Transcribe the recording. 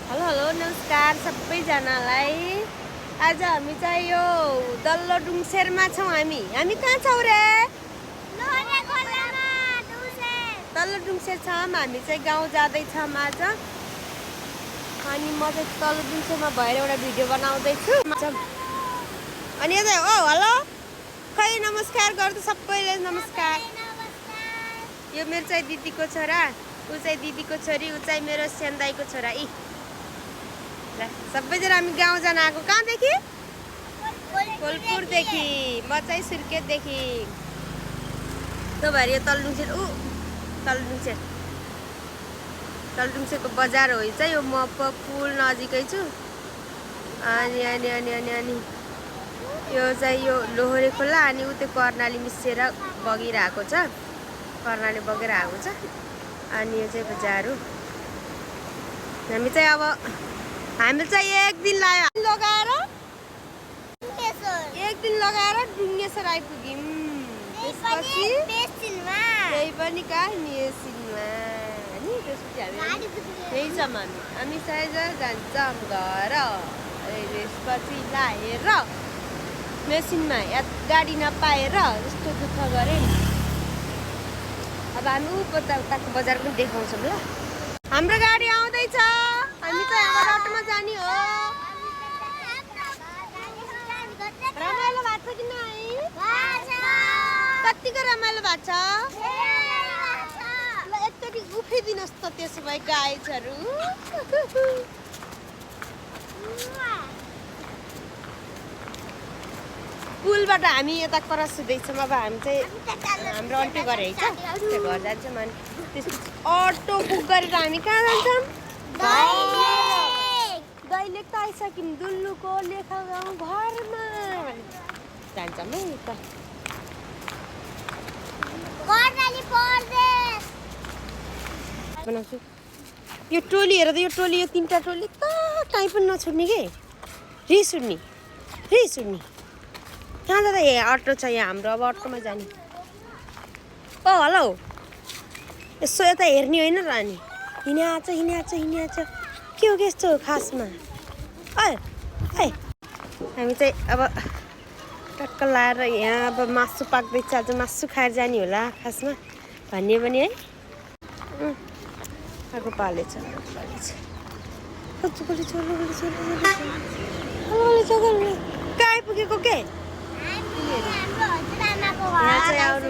Hello hello नमस्कार सबैजनालाई। आज हामी चाहिँ यो दल्लो डुङसेरमा छौँ। हामी कहाँ छौँ रे? तल्लो डुङसेर छौँ। हामी चाहिँ गाउँ जाँदैछौँ आज। अनि म चाहिँ तल्लो डुङसेरमा भएर एउटा भिडियो बनाउँदैछु। अनि यता ओ हेलो खै नमस्कार गर्छु सबैले नमस्कार। यो मेरो चाहिँ दिदीको छोरा, ऊ चाहिँ दिदीको छोरी, ऊ चाहिँ मेरो सेन्दाईको छोरा। ल सबैजना हामी गाउँ जान आएको। कहाँदेखि? कोलपुरदेखि। म चाहिँ सुर्खेतदेखि। त्यो भएर यो तल्लुङसेर तल्लुङसेरको बजार हो चाहिँ यो। म पुल नजिकै छु। अनि अनि अनि अनि अनि यो चाहिँ यो लोहोरे खोला अनि उ त्यो कर्णाली मिसेर बगिरहेको छ। कर्णाली बगेर आएको छ। अनि यो चाहिँ बजार हो। हामी चाहिँ अब हामी चाहिँ एक दिन लगाएर डुङ्गेश्वर आइपुग्यौँ। त्यसपछि त्यही पनि कहाँ मेसिनमा नि। त्यसपछि हामी त्यही छौँ। हामी सायद जान्छौँ घर। त्यसपछि लाएर मेसिनमा गाडी नपाएर यस्तो दुःख गरेँ। अब हामी उताको बजार पनि देखाउँछौँ ल। हाम्रो गाडी आउँदैछ। हामी चाहिँ हाम्रो बाटोमा जाने हो। रमाइलो भएको छ कि नै? कतिको रमाइलो भएको छ? ल एकचोटि उफ्रिदिनुहोस् त त्यसो भए गाइजहरू। पुलबाट हामी यता क्रस हुँदैछौँ। अब हामी चाहिँ हाम्रो अन्टी घर है त्यो घर जान्छौँ। अनि त्यसपछि अटो बुक गरेर हामी कहाँ जान्छौँ? दैलेख त आइसक्यौँ। दुल्लुको लेखा गाउँ घरमा जान्छौँ है त। बनाउँछु यो टोली हेर त। यो टोली यो तिनवटा टोली त काहीँ पनि नछुट्ने के। रिस उड्ने। कहाँ जाँदा ए अटो छ यहाँ हाम्रो। अब अटोमा जाने। ओ हेलो यसो यता हेर्ने होइन र। अनि हिँड्या छ के हो के यस्तो खासमा? हामी चाहिँ अब टक्क लाएर यहाँ अब मासु पाक्दैछ। आज मासु खाएर जाने होला खासमा भन्ने पनि है। आगो पालेछ। कहाँ आइपुगेको के? यहाँ चाहिँ अरू